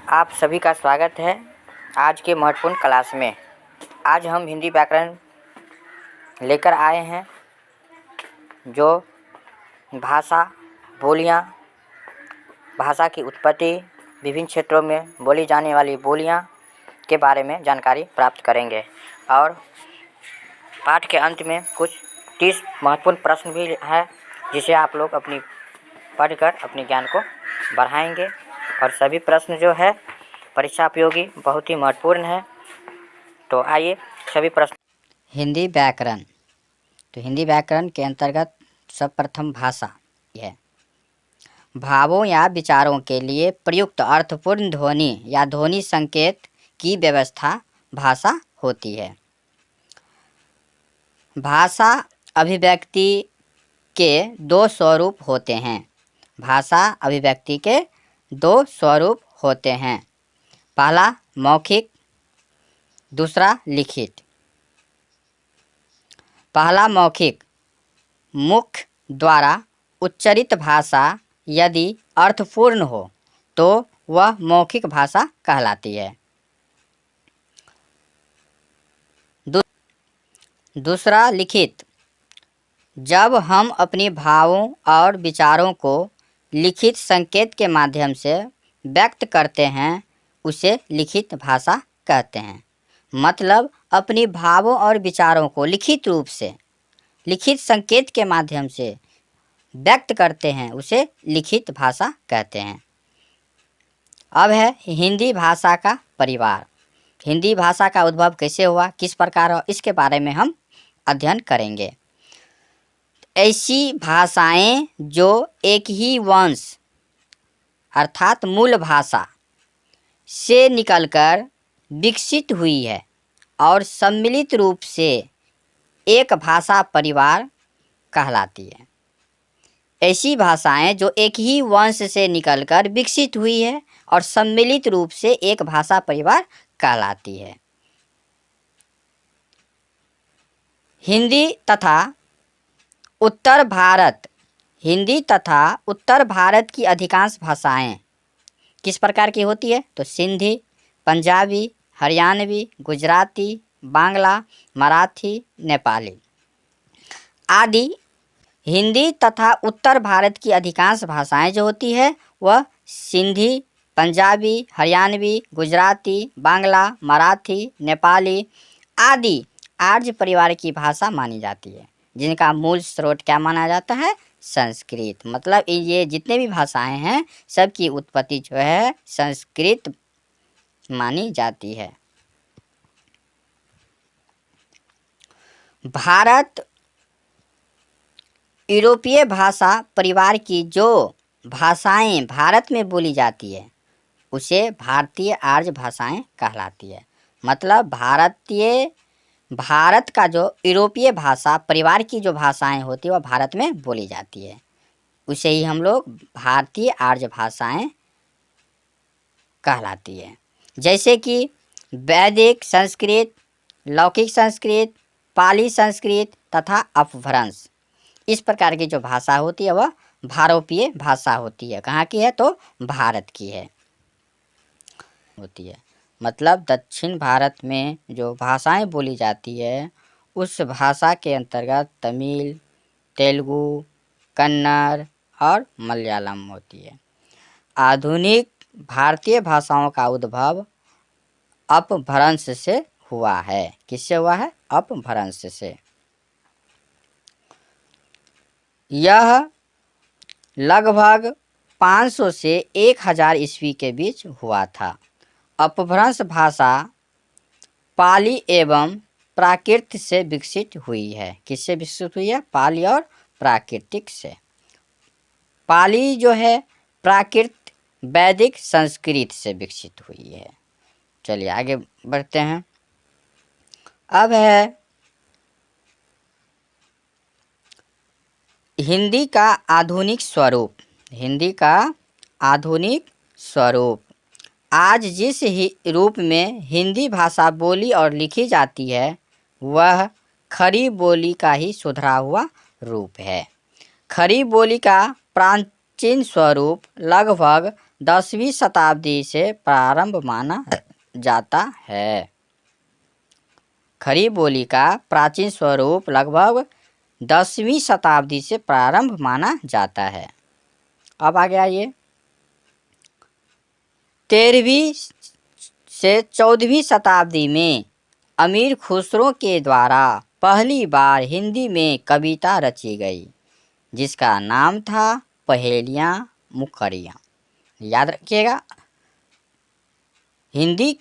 आप सभी का स्वागत है आज के महत्वपूर्ण क्लास में। आज हम हिंदी व्याकरण लेकर आए हैं जो भाषा, बोलियां, भाषा की उत्पत्ति, विभिन्न क्षेत्रों में बोली जाने वाली बोलियां के बारे में जानकारी प्राप्त करेंगे और पाठ के अंत में कुछ 30 महत्वपूर्ण प्रश्न भी है जिसे आप लोग पढ़कर अपने ज्ञान को बढ़ाएंगे और सभी प्रश्न जो है परीक्षा उपयोगी बहुत ही महत्वपूर्ण है। तो आइए सभी प्रश्न। हिंदी व्याकरण, तो हिंदी व्याकरण के अंतर्गत सर्वप्रथम भाषा है। भावों या विचारों के लिए प्रयुक्त अर्थपूर्ण ध्वनि या ध्वनि संकेत की व्यवस्था भाषा होती है। भाषा अभिव्यक्ति के दो स्वरूप होते हैं। भाषा अभिव्यक्ति के दो स्वरूप होते हैं। पहला मौखिक, दूसरा लिखित। पहला मौखिक, मुख द्वारा उच्चरित भाषा यदि अर्थपूर्ण हो तो वह मौखिक भाषा कहलाती है। दूसरा लिखित, जब हम अपने भावों और विचारों को लिखित संकेत के माध्यम से व्यक्त करते हैं उसे लिखित भाषा कहते हैं। मतलब अपने भावों और विचारों को लिखित रूप से लिखित संकेत के माध्यम से व्यक्त करते हैं उसे लिखित भाषा कहते हैं। अब है हिंदी भाषा का परिवार। हिंदी भाषा का उद्भव कैसे हुआ, किस प्रकार हो, इसके बारे में हम अध्ययन करेंगे। ऐसी भाषाएं जो एक ही वंश अर्थात मूल भाषा से निकलकर विकसित हुई है और सम्मिलित रूप से एक भाषा परिवार कहलाती है। ऐसी भाषाएं जो एक ही वंश से निकलकर विकसित हुई है और सम्मिलित रूप से एक भाषा परिवार कहलाती है। हिंदी तथा उत्तर भारत की अधिकांश भाषाएं किस प्रकार की होती है, तो सिंधी, पंजाबी, हरियाणवी, गुजराती, बांग्ला, मराठी, नेपाली आदि। हिंदी तथा उत्तर भारत की अधिकांश भाषाएं जो होती है वह सिंधी, पंजाबी, हरियाणवी, गुजराती, बांग्ला, मराठी, नेपाली आदि आर्य परिवार की भाषा मानी जाती है, जिनका मूल स्रोत क्या माना जाता है, संस्कृत। मतलब ये जितने भी भाषाएं हैं सबकी उत्पत्ति जो है संस्कृत मानी जाती है। भारत यूरोपीय भाषा परिवार की जो भाषाएं भारत में बोली जाती है उसे भारतीय आर्य भाषाएं कहलाती है। मतलब भारत का जो यूरोपीय भाषा परिवार की जो भाषाएं होती है वह भारत में बोली जाती है, उसे ही हम लोग भारतीय आर्य भाषाएं कहलाती है। जैसे कि वैदिक संस्कृत, लौकिक संस्कृत, पाली संस्कृत तथा अपभ्रंश। इस प्रकार की जो भाषा होती है वह भारोपीय भाषा होती है। कहाँ की है, तो भारत की है होती है। मतलब दक्षिण भारत में जो भाषाएं बोली जाती है उस भाषा के अंतर्गत तमिल, तेलुगु, कन्नड़ और मलयालम होती है। आधुनिक भारतीय भाषाओं का उद्भव अपभ्रंश से हुआ है। किससे हुआ है, अपभ्रंश से। यह लगभग 500 से 1000 ईस्वी के बीच हुआ था। अपभ्रंश भाषा पाली एवं प्राकृत से विकसित हुई है। किससे विकसित हुई है, पाली और प्राकृतिक से। पाली जो है प्राकृत वैदिक संस्कृत से विकसित हुई है। चलिए आगे बढ़ते हैं। अब है हिंदी का आधुनिक स्वरूप। हिंदी का आधुनिक स्वरूप आज जिस रूप में हिंदी भाषा बोली और लिखी जाती है वह खड़ी बोली का ही सुधरा हुआ रूप है। खड़ी बोली का प्राचीन स्वरूप लगभग 10वीं शताब्दी से प्रारंभ माना जाता है। खड़ी बोली का प्राचीन स्वरूप लगभग 10वीं शताब्दी से प्रारंभ माना जाता है। अब आगे आइए, 13वीं से 14वीं शताब्दी में अमीर खुसरो के द्वारा पहली बार हिंदी में कविता रची गई, जिसका नाम था पहेलियाँ मुखरियाँ। याद रखिएगा, हिंदी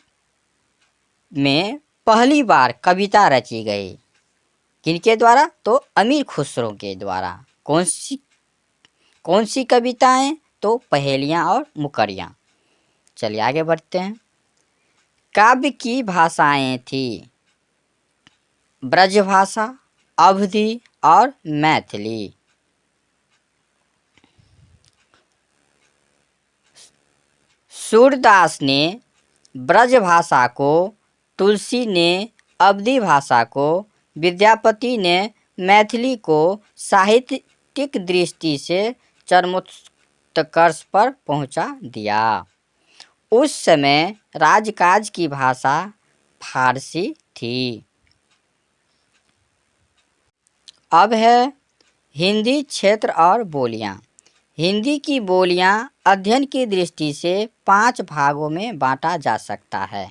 में पहली बार कविता रची गई किनके द्वारा? तो अमीर खुसरो के द्वारा। कौन सी कविताएं? तो पहेलियाँ और मुखरियाँ। चलिए आगे बढ़ते हैं। काव्य की भाषाएं थी ब्रजभाषा, अवधी और मैथिली। सूरदास ने ब्रजभाषा को, तुलसी ने अवधी भाषा को, विद्यापति ने मैथिली को साहित्यिक दृष्टि से चरमोत्कर्ष पर पहुंचा दिया। उस समय राजकाज की भाषा फारसी थी। अब है हिंदी क्षेत्र और बोलियां। हिंदी की बोलियां अध्ययन की दृष्टि से 5 भागों में बांटा जा सकता है।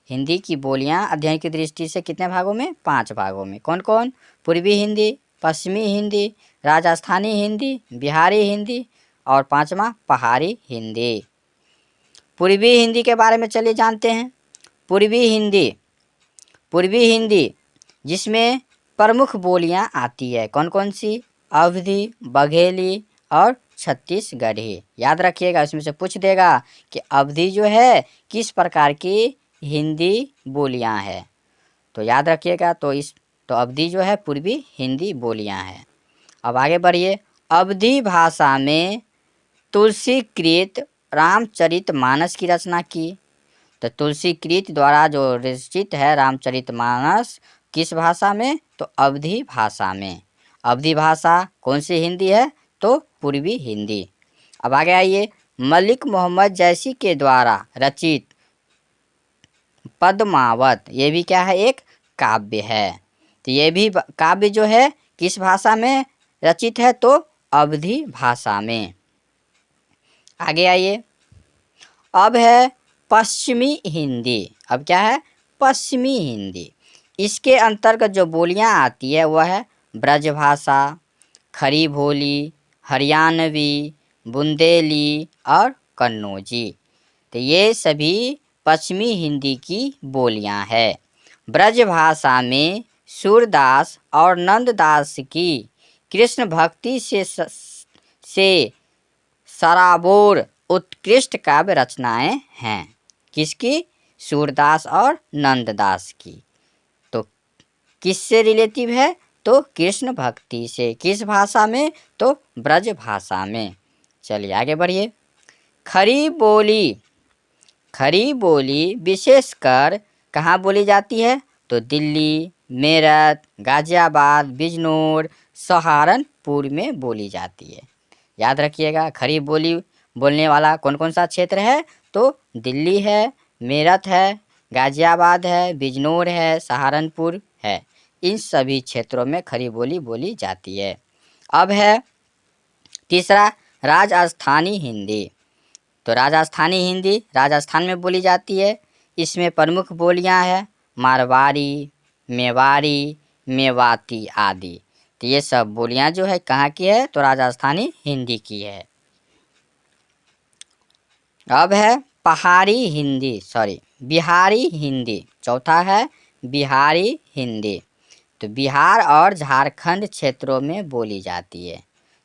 हिंदी की बोलियां अध्ययन की दृष्टि से कितने भागों में? 5 भागों में। कौन कौन? पूर्वी हिंदी, पश्चिमी हिंदी, राजस्थानी हिंदी, बिहारी हिंदी और 5वां पहाड़ी हिंदी। पूर्वी हिंदी के बारे में चलिए जानते हैं। पूर्वी हिंदी जिसमें प्रमुख बोलियां आती है, कौन कौन सी? अवधी, बघेली और छत्तीसगढ़ी। याद रखिएगा, इसमें से पूछ देगा कि अवधी जो है किस प्रकार की हिंदी बोलियां है, तो याद रखिएगा। तो अवधी जो है पूर्वी हिंदी बोलियां हैं। अब आगे बढ़िए। अवधी भाषा में तुलसीकृत रामचरितमानस की रचना की। तो तुलसीकृत द्वारा जो रचित है रामचरितमानस किस भाषा में? तो अवधी भाषा में। अवधी भाषा कौन सी हिंदी है? तो पूर्वी हिंदी। अब आगे आइए। मलिक मोहम्मद जैसी के द्वारा रचित पद्मावत, ये भी क्या है? एक काव्य है। तो ये भी काव्य जो है किस भाषा में रचित है? तो अवधी भाषा में। आगे आइए। अब है पश्चिमी हिंदी। अब क्या है? पश्चिमी हिंदी। इसके अंतर्गत जो बोलियां आती है वह है ब्रजभाषा, खड़ी बोली, हरियाणवी, बुंदेली और कन्नौजी। तो ये सभी पश्चिमी हिंदी की बोलियां हैं। ब्रजभाषा में सूरदास और नंददास की कृष्ण भक्ति से सराबोर उत्कृष्ट काव्य रचनाएं हैं। किसकी? सूरदास और नंददास की। तो किससे रिलेटिव है? तो कृष्ण भक्ति से। किस भाषा में? तो ब्रज भाषा में। चलिए आगे बढ़िए। खड़ी बोली विशेषकर कहाँ बोली जाती है? तो दिल्ली, मेरठ, गाजियाबाद, बिजनौर, सहारनपुर में बोली जाती है। याद रखिएगा, खड़ी बोली बोलने वाला कौन कौन सा क्षेत्र है? तो दिल्ली है, मेरठ है, गाजियाबाद है, बिजनौर है, सहारनपुर है। इन सभी क्षेत्रों में खड़ी बोली बोली जाती है। अब है तीसरा राजस्थानी हिंदी। तो राजस्थानी हिंदी राजस्थान में बोली जाती है। इसमें प्रमुख बोलियां हैं मारवाड़ी, मेवाड़ी, मेवाती आदि। तो ये सब बोलियां जो है कहाँ की है? तो राजस्थानी हिंदी की है। अब है बिहारी हिंदी। चौथा है बिहारी हिंदी। तो बिहार और झारखंड क्षेत्रों में बोली जाती है।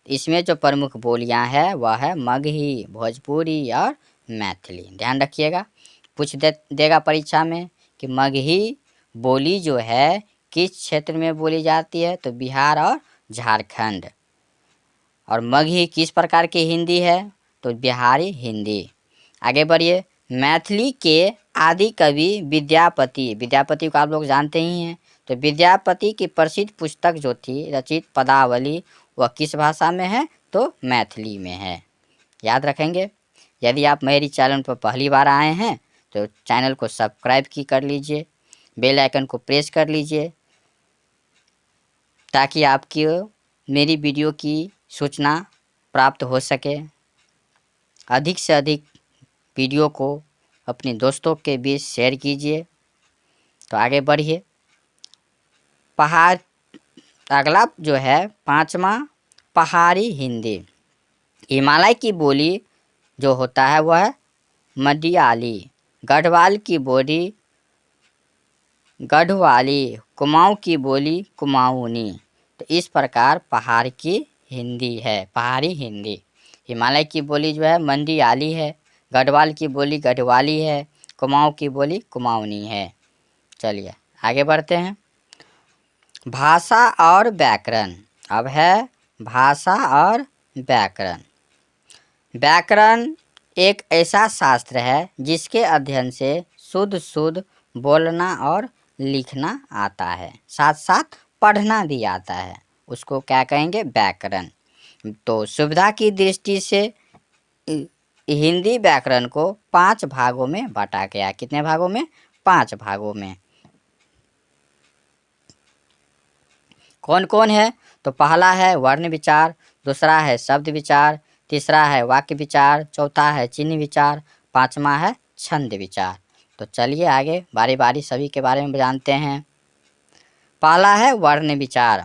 इसमें जो प्रमुख बोलियां हैं वह है मगही, भोजपुरी और मैथिली। ध्यान रखिएगा, पूछ देगा परीक्षा में कि मगही बोली जो है किस क्षेत्र में बोली जाती है? तो बिहार और झारखंड। और मगही किस प्रकार की हिंदी है? तो बिहारी हिंदी। आगे बढ़िए। मैथिली के आदि कवि विद्यापति को आप लोग जानते ही हैं। तो विद्यापति की प्रसिद्ध पुस्तक जो थी रचित पदावली, वह किस भाषा में है? तो मैथिली में है। याद रखेंगे। यदि आप मेरी चैनल पर पहली बार आए हैं तो चैनल को सब्सक्राइब की कर लीजिए, बेल आइकन को प्रेस कर लीजिए ताकि आपकी मेरी वीडियो की सूचना प्राप्त हो सके। अधिक से अधिक वीडियो को अपने दोस्तों के बीच शेयर कीजिए। तो आगे बढ़िए। पहाड़, अगला जो है 5वां, पहाड़ी हिंदी। हिमालय की बोली जो होता है वह है मडियाली, गढ़वाल की बोली गढ़वाली, कुमाऊं की बोली कुमाऊनी। तो इस प्रकार पहाड़ की हिंदी है, पहाड़ी हिंदी। हिमालय की बोली जो है मंडियाली है, गढ़वाल की बोली गढ़वाली है, कुमाऊं की बोली कुमाऊनी है। चलिए आगे बढ़ते हैं। भाषा और व्याकरण। अब है भाषा और व्याकरण। व्याकरण एक ऐसा शास्त्र है जिसके अध्ययन से शुद्ध बोलना और लिखना आता है, साथ साथ पढ़ना भी आता है। उसको क्या कहेंगे? व्याकरण। तो सुविधा की दृष्टि से हिंदी व्याकरण को 5 भागों में बांटा गया। कितने भागों में? 5 भागों में। कौन कौन है? तो पहला है वर्ण विचार, दूसरा है शब्द विचार, तीसरा है वाक्य विचार, चौथा है चिन्ह विचार, 5वां है छंद विचार। तो चलिए आगे बारी बारी सभी के बारे में जानते हैं। पहला है वर्ण विचार।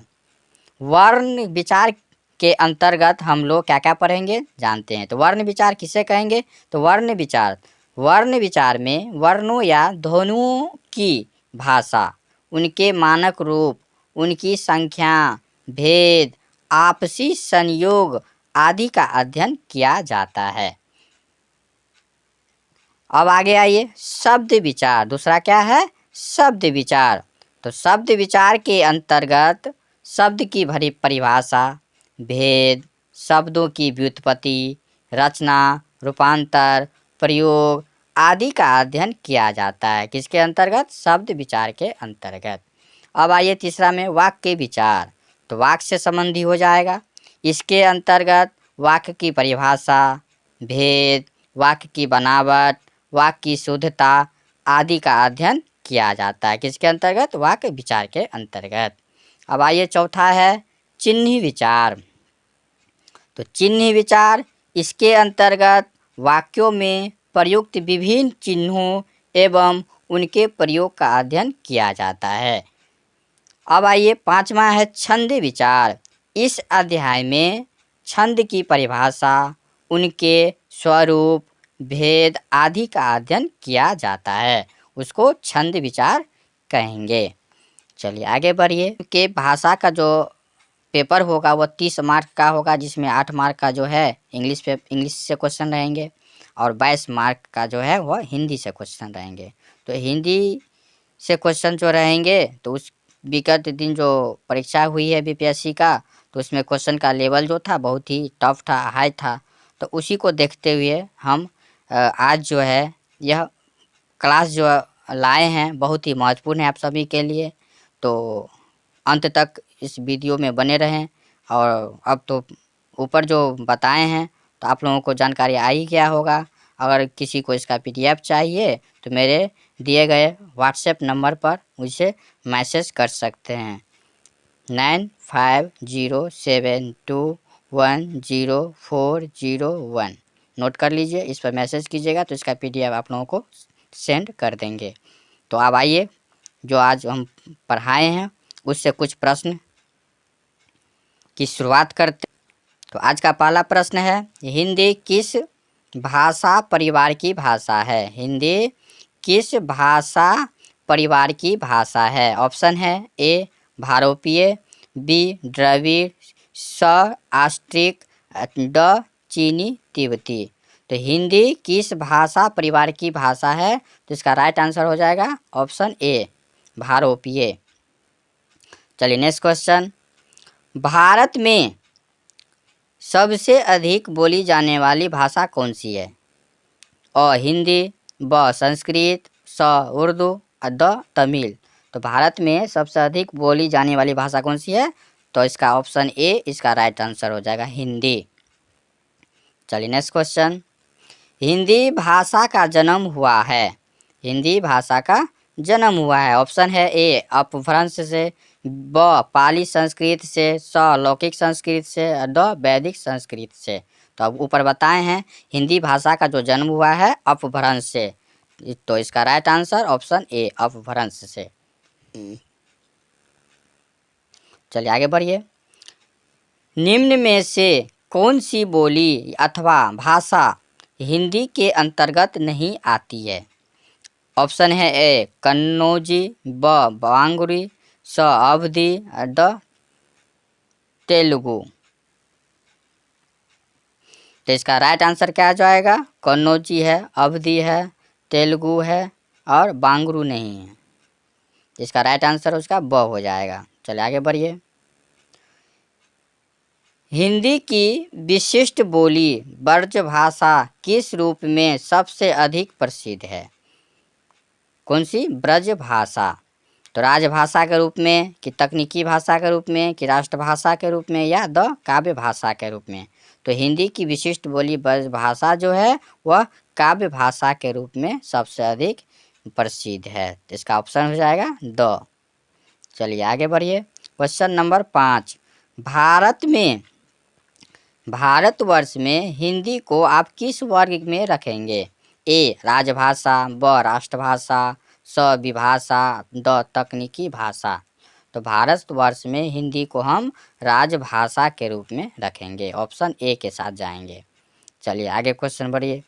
वर्ण विचार के अंतर्गत हम लोग क्या क्या पढ़ेंगे जानते हैं। तो वर्ण विचार किसे कहेंगे? तो वर्ण विचार में वर्णों या ध्वनियों की भाषा, उनके मानक रूप, उनकी संख्या, भेद, आपसी संयोग आदि का अध्ययन किया जाता है। अब आगे आइए शब्द विचार। दूसरा क्या है? शब्द विचार। तो शब्द विचार के अंतर्गत शब्द की भरी परिभाषा, भेद, शब्दों की व्युत्पत्ति, रचना, रूपांतर, प्रयोग आदि का अध्ययन किया जाता है। किसके अंतर्गत? शब्द विचार के अंतर्गत। अब आइए तीसरा में वाक्य विचार। तो वाक्य से संबंधी हो जाएगा। इसके अंतर्गत वाक्य की परिभाषा, भेद, वाक्य की बनावट, वाक्य की शुद्धता आदि का अध्ययन किया जाता है। किसके अंतर्गत? वाक्य विचार के अंतर्गत। अब आइए चौथा है चिन्ह विचार। तो चिन्ह विचार, इसके अंतर्गत वाक्यों में प्रयुक्त विभिन्न चिन्हों एवं उनके प्रयोग का अध्ययन किया जाता है। अब आइए 5वां है छंद विचार। इस अध्याय में छंद की परिभाषा, उनके स्वरूप, भेद आदि का अध्ययन किया जाता है। उसको छंद विचार कहेंगे। चलिए आगे बढ़िए। कि भाषा का जो पेपर होगा वह 30 मार्क का होगा, जिसमें 8 मार्क का जो है इंग्लिश से क्वेश्चन रहेंगे और 22 मार्क का जो है वह हिंदी से क्वेश्चन रहेंगे। तो हिंदी से क्वेश्चन जो रहेंगे तो उस विगत दिन जो परीक्षा हुई है बीपीएससी का, तो उसमें क्वेश्चन का लेवल जो था बहुत ही टफ था, हाई था। तो उसी को देखते हुए हम आज जो है यह क्लास जो लाए हैं बहुत ही महत्वपूर्ण है आप सभी के लिए। तो अंत तक इस वीडियो में बने रहें। और अब तो ऊपर जो बताए हैं तो आप लोगों को जानकारी आ ही गया होगा। अगर किसी को इसका पीडीएफ चाहिए तो मेरे दिए गए व्हाट्सएप नंबर पर मुझे मैसेज कर सकते हैं 9507210401। नोट कर लीजिए, इस पर मैसेज कीजिएगा तो इसका पीडीएफ आप लोगों को सेंड कर देंगे। तो अब आइए जो आज हम पढ़ाए हैं उससे कुछ प्रश्न की शुरुआत करते। तो आज का पहला प्रश्न है, हिंदी किस भाषा परिवार की भाषा है? हिंदी किस भाषा परिवार की भाषा है? ऑप्शन है ए भारोपीय, बी द्रविड़, स आस्ट्रिक, ड चीनी तिब्बती। तो हिंदी किस भाषा परिवार की भाषा है? तो इसका राइट आंसर हो जाएगा ऑप्शन ए भारोपीय। चलिए नेक्स्ट क्वेश्चन, भारत में सबसे अधिक बोली जाने वाली भाषा कौन सी है? अ हिंदी, ब संस्कृत, स उर्दू, द तमिल। तो भारत में सबसे अधिक बोली जाने वाली भाषा कौन सी है? तो इसका ऑप्शन ए इसका राइट आंसर हो जाएगा हिंदी। चलिए नेक्स्ट क्वेश्चन, हिंदी भाषा का जन्म हुआ है? हिंदी भाषा का जन्म हुआ है। ऑप्शन है ए अपभ्रंश से, ब पाली संस्कृत से, स लौकिक संस्कृत से, द वैदिक संस्कृत से। तो अब ऊपर बताए हैं हिंदी भाषा का जो जन्म हुआ है अपभ्रंश से, तो इसका राइट आंसर ऑप्शन ए अपभ्रंश से। चलिए आगे बढ़िए। निम्न में से कौन सी बोली अथवा भाषा हिंदी के अंतर्गत नहीं आती है? ऑप्शन है ए कन्नौजी, ब बांगुरी, स अवधी, द तेलुगु। तो इसका राइट आंसर क्या आ जाएगा? कन्नौजी है, अवधी है, तेलुगु है और बांगुरू नहीं है। इसका राइट आंसर उसका ब हो जाएगा। चलिए आगे बढ़िए। हिंदी की विशिष्ट बोली ब्रजभाषा किस रूप में सबसे अधिक प्रसिद्ध है? कौन सी? ब्रजभाषा। तो राजभाषा के रूप में, कि तकनीकी भाषा के रूप में, कि राष्ट्रभाषा के रूप में, या द काव्य भाषा के रूप में? तो हिंदी की विशिष्ट बोली ब्रजभाषा जो है वह काव्य भाषा के रूप में सबसे अधिक प्रसिद्ध है। तो इसका ऑप्शन हो जाएगा द। चलिए आगे बढ़िए। Question number 5। भारतवर्ष में हिंदी को आप किस वर्ग में रखेंगे? ए राजभाषा, ब राष्ट्रभाषा, स विभाषा, द तकनीकी भाषा। तो भारतवर्ष में हिंदी को हम राजभाषा के रूप में रखेंगे। ऑप्शन ए के साथ जाएंगे। चलिए आगे क्वेश्चन बढ़िए।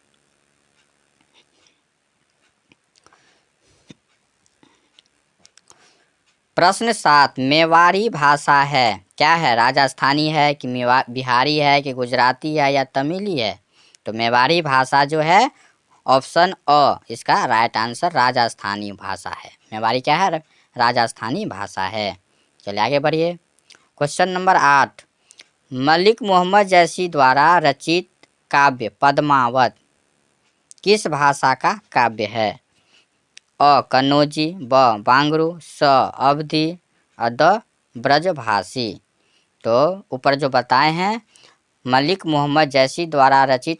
प्रश्न 7। मेवाड़ी भाषा है क्या है? राजस्थानी है कि बिहारी है कि गुजराती है या तमिली है? तो मेवाड़ी भाषा जो है ऑप्शन अ इसका राइट आंसर राजस्थानी भाषा है। मेवाड़ी क्या है? राजस्थानी भाषा है। चलिए आगे बढ़िए। Question number 8। मलिक मोहम्मद जैसी द्वारा रचित काव्य पद्मावत किस भाषा का काव्य है? अ कन्नौजी, ब बांगरू, स अवधी, द ब्रजभाषी। तो ऊपर जो बताए हैं मलिक मोहम्मद जैसी द्वारा रचित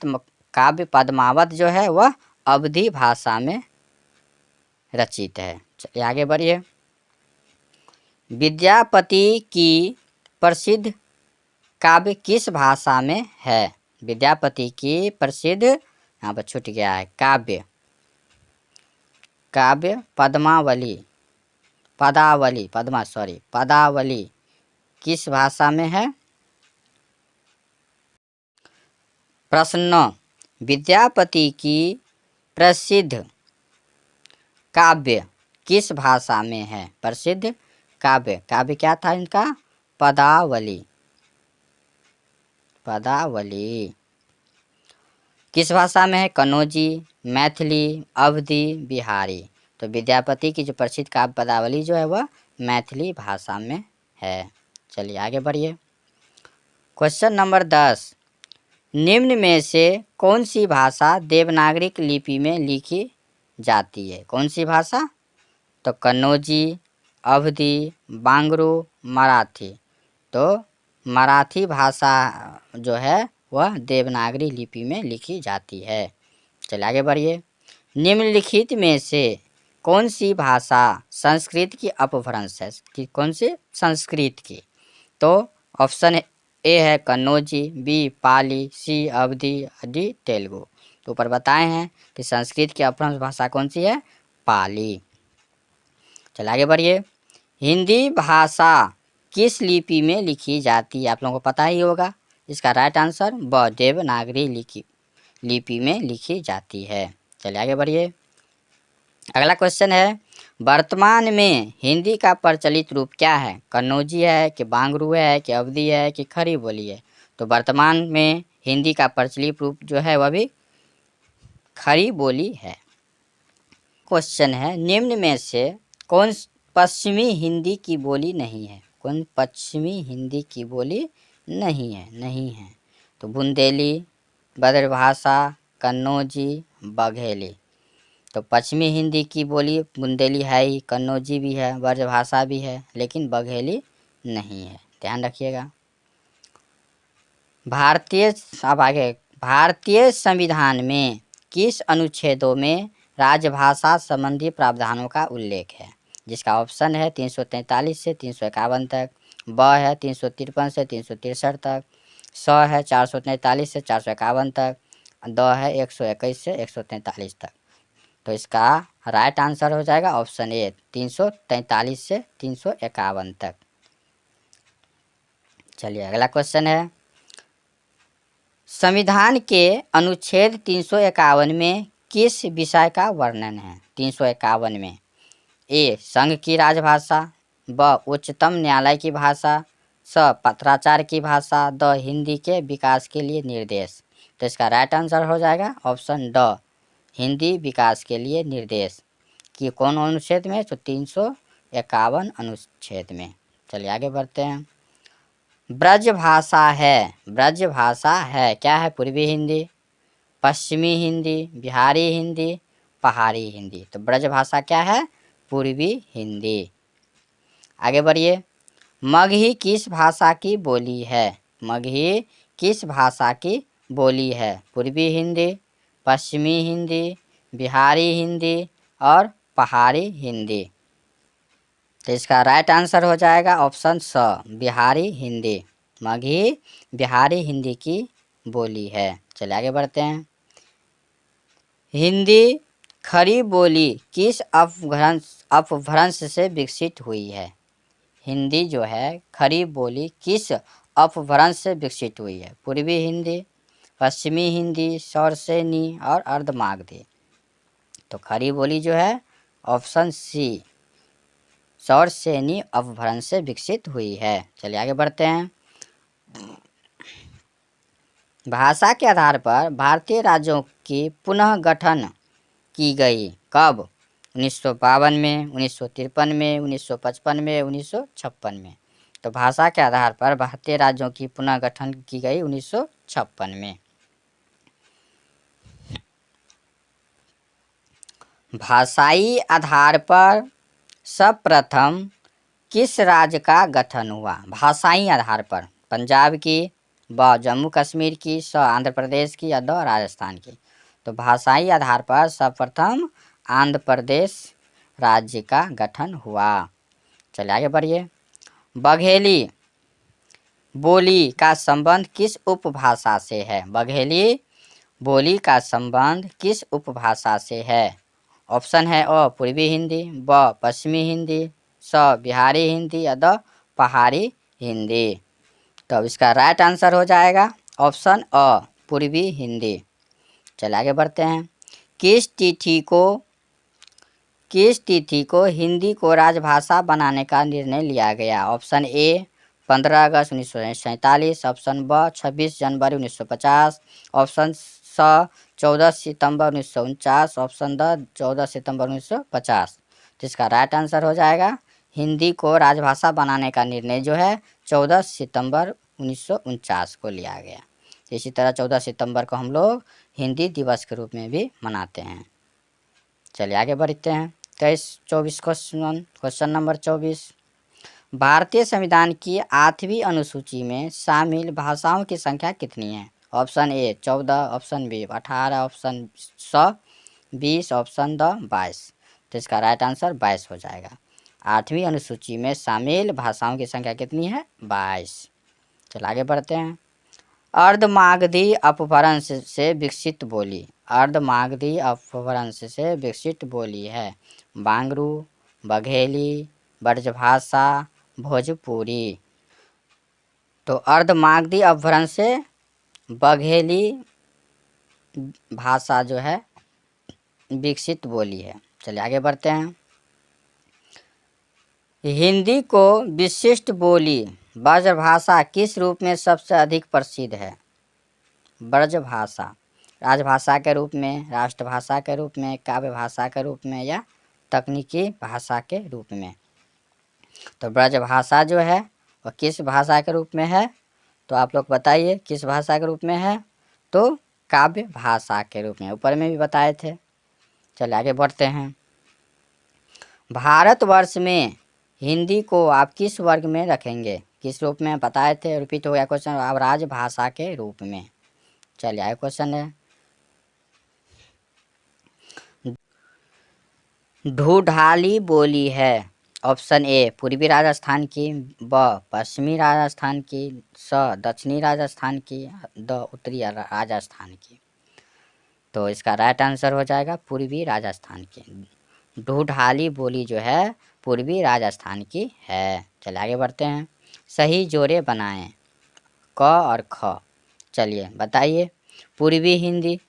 काव्य पद्मावत जो है वह अवधी भाषा में रचित है। चलिए आगे बढ़िए। विद्यापति की प्रसिद्ध काव्य किस भाषा में है? विद्यापति की प्रसिद्ध, यहाँ पर छूट गया है, काव्य पदावली किस भाषा में है? प्रश्न। विद्यापति की प्रसिद्ध काव्य किस भाषा में है? प्रसिद्ध काव्य क्या था इनका? पदावली किस भाषा में है? कन्नौजी, मैथिली, अवधी, बिहारी। तो विद्यापति की जो प्रसिद्ध काव्य पदावली जो है वह मैथिली भाषा में है। चलिए आगे बढ़िए। Question number 10। निम्न में से कौन सी भाषा देवनागरी लिपि में लिखी जाती है? कौन सी भाषा? तो कन्नौजी, अवधी, बांगरू, मराठी। तो मराठी भाषा जो है वह देवनागरी लिपि में लिखी जाती है। चलिए आगे बढ़िए। निम्नलिखित में से कौन सी भाषा संस्कृत की अपभ्रंश है? कि कौन सी? संस्कृत की। तो ऑप्शन ए है कन्नौजी, बी पाली, सी अवधी, डी तेलुगु। तो ऊपर बताए हैं कि संस्कृत की अपभ्रंश भाषा कौन सी है? पाली। चलिए आगे बढ़िए। हिंदी भाषा किस लिपि में लिखी जाती है? आप लोगों को पता ही होगा। इसका राइट आंसर ब देवनागरी लिपि में लिखी जाती है। चलिए आगे बढ़िए। अगला क्वेश्चन है, वर्तमान में हिंदी का प्रचलित रूप क्या है? कन्नौजी है कि बांगरू है कि अवधी है कि खड़ी बोली है? तो वर्तमान में हिंदी का प्रचलित रूप जो है वह भी खड़ी बोली है। क्वेश्चन है, निम्न में से कौन पश्चिमी हिंदी की बोली नहीं है? कौन पश्चिमी हिंदी की बोली नहीं है? तो बुंदेली, ब्रजभाषा, कन्नौजी, बघेली। तो पश्चिमी हिंदी की बोली बुंदेली है ही, कन्नौजी भी है, ब्रजभाषा भी है, लेकिन बघेली नहीं है। ध्यान रखिएगा। अब आगे, भारतीय संविधान में किस अनुच्छेदों में राजभाषा संबंधी प्रावधानों का उल्लेख है? जिसका ऑप्शन है 343 से 351 तक, ब है 353 से 363 तक, स है 443 से 451 तक, द है 121 से 143 तक। तो इसका राइट आंसर हो जाएगा ऑप्शन ए 343 से 351 तक। चलिए अगला क्वेश्चन है, संविधान के अनुच्छेद 351 में किस विषय का वर्णन है? 351 में ए संघ की राजभाषा, ब उच्चतम न्यायालय की भाषा, स पत्राचार की भाषा, द हिंदी के विकास के लिए निर्देश। तो इसका राइट आंसर हो जाएगा ऑप्शन ड हिंदी विकास के लिए निर्देश। कि कौन अनुच्छेद में? तो 351 अनुच्छेद में। चलिए आगे बढ़ते हैं। ब्रज भाषा है, ब्रज भाषा है क्या है? पूर्वी हिंदी, पश्चिमी हिंदी, बिहारी हिंदी, पहाड़ी हिंदी। तो ब्रज भाषा क्या है? पूर्वी हिंदी। आगे बढ़िए, मगही किस भाषा की बोली है? मगही किस भाषा की बोली है? पूर्वी हिंदी, पश्चिमी हिंदी, बिहारी हिंदी और पहाड़ी हिंदी। तो इसका राइट आंसर हो जाएगा ऑप्शन स बिहारी हिंदी। मगही बिहारी हिंदी की बोली है। चलिए आगे बढ़ते हैं। हिंदी खड़ी बोली किस अपभ्रंश से विकसित हुई है? हिंदी जो है खड़ी बोली किस अपभ्रंश से विकसित हुई है? पूर्वी हिंदी, पश्चिमी हिंदी, सौरसेनी और अर्धमागधी। तो खड़ी बोली जो है ऑप्शन सी सौरसेनी अपभ्रंश से विकसित हुई है। चलिए आगे बढ़ते हैं। भाषा के आधार पर भारतीय राज्यों की पुनः गठन की गई कब? 1952 में, 1953 में, 1955 में, 1956 में। तो भाषा के आधार पर भारतीय राज्यों की पुनः गठन की गई 1956 में। भाषाई आधार पर सर्वप्रथम किस राज्य का गठन हुआ? भाषाई आधार पर पंजाब की, ब जम्मू कश्मीर की, स आंध्र प्रदेश की या द राजस्थान की। तो भाषाई आधार पर सर्वप्रथम आंध्र प्रदेश राज्य का गठन हुआ। चलिए आगे बढ़िए। बघेली बोली का संबंध किस उपभाषा से है? बघेली बोली का संबंध किस उपभाषा से है? ऑप्शन है अ पूर्वी हिंदी, ब पश्चिमी हिंदी, स बिहारी हिंदी या द पहाड़ी हिंदी। तो इसका राइट आंसर हो जाएगा ऑप्शन अ पूर्वी हिंदी। चलिए आगे बढ़ते हैं। किस तिथि को हिंदी को राजभाषा बनाने का निर्णय लिया गया? ऑप्शन ए 15 अगस्त 1947, ऑप्शन ब 26 जनवरी 1950, ऑप्शन स 14 सितंबर 1949, ऑप्शन द 14 सितंबर 1950। जिसका राइट आंसर हो जाएगा हिंदी को राजभाषा बनाने का निर्णय जो है 14 सितंबर 1949 को लिया गया। इसी तरह 14 सितंबर को हम लोग हिंदी दिवस के रूप में भी मनाते हैं। चलिए आगे बढ़ते हैं। 24 क्वेश्चन नंबर 24। भारतीय संविधान की 8वीं अनुसूची में शामिल भाषाओं की संख्या कितनी है? Option A 14, option B 18, option C 20, option the 22। तो इसका राइट आंसर 22 हो जाएगा। 8वीं अनुसूची में शामिल भाषाओं की संख्या कितनी है? 22। चलिए आगे बढ़ते हैं। अर्धमागधी अपभ्रंश से विकसित बोली, अर्धमागधी अपभ्रंश से विकसित बोली है बांगरू, बघेली, ब्रजभाषा, भोजपुरी। तो अर्धमागधी अपभ्रंश से बघेली भाषा जो है विकसित बोली है। चलिए आगे बढ़ते हैं। हिंदी को विशिष्ट बोली ब्रजभाषा किस रूप में सबसे अधिक प्रसिद्ध है? ब्रजभाषा राजभाषा के रूप में, राष्ट्रभाषा के रूप में, काव्य भाषा के रूप में या तकनीकी भाषा के रूप में। तो ब्रजभाषा जो है वह किस भाषा के रूप में है? तो आप लोग बताइए किस भाषा के रूप में है? तो काव्य भाषा के रूप में, ऊपर में भी बताए थे। चलिए आगे बढ़ते हैं। भारतवर्ष में हिंदी को आप किस वर्ग में रखेंगे? किस रूप में बताए थे? रिपीट हो गया क्वेश्चन। अब राजभाषा के रूप में। चलिए आगे क्वेश्चन है। ढूढ़ाली बोली है। ऑप्शन ए पूर्वी राजस्थान की, ब पश्चिमी राजस्थान की, स दक्षिणी राजस्थान की, द उत्तरी राजस्थान की। तो इसका राइट आंसर हो जाएगा पूर्वी राजस्थान की। ढूढ़ाली बोली जो है पूर्वी राजस्थान की है। चलिए आगे बढ़ते हैं। सही जोड़े बनाएं, क और ख। चलिए बताइए। पूर्वी हिंदी,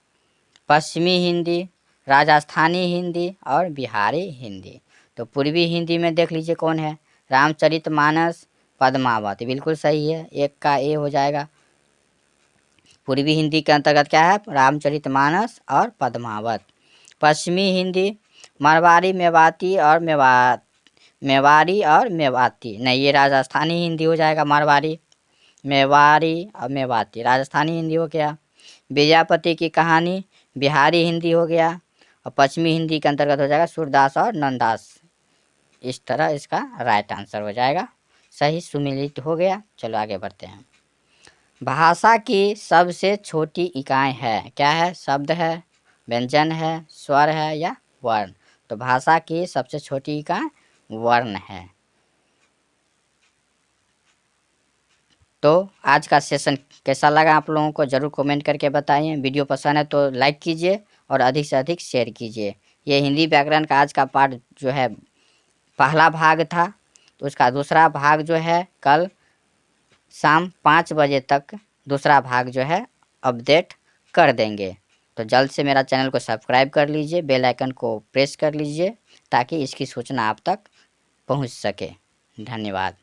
पश्चिमी हिंदी, राजस्थानी हिंदी और बिहारी हिंदी। तो पूर्वी हिंदी में देख लीजिए कौन है, रामचरितमानस, पद्मावत। बिल्कुल सही है, एक का ए हो जाएगा। पूर्वी हिंदी के अंतर्गत क्या है, रामचरितमानस और पद्मावत। पश्चिमी हिंदी मारवाड़ी, मेवाती और मेवाड़ी और मेवाती। नहीं, ये राजस्थानी हिंदी हो जाएगा। मारवाड़ी, मेवाड़ी और मेवाती राजस्थानी हिंदी हो गया। विद्यापति की कहानी बिहारी हिंदी हो गया। और पश्चिमी हिंदी के अंतर्गत हो जाएगा सूरदास और नंददास। इस तरह इसका राइट आंसर हो जाएगा। सही सुमिलित हो गया। चलो आगे बढ़ते हैं। भाषा की सबसे छोटी इकाई है, क्या है? शब्द है, व्यंजन है, स्वर है या वर्ण? तो भाषा की सबसे छोटी इकाई वर्ण है। तो आज का सेशन कैसा लगा आप लोगों को ज़रूर कमेंट करके बताइए। वीडियो पसंद है तो लाइक कीजिए और अधिक से अधिक शेयर कीजिए। ये हिंदी व्याकरण का आज का पाठ जो है पहला भाग था। तो उसका दूसरा भाग जो है कल शाम 5 बजे तक दूसरा भाग जो है अपडेट कर देंगे। तो जल्द से मेरा चैनल को सब्सक्राइब कर लीजिए, बेल आइकन को प्रेस कर लीजिए ताकि इसकी सूचना आप तक पहुंच सके। धन्यवाद।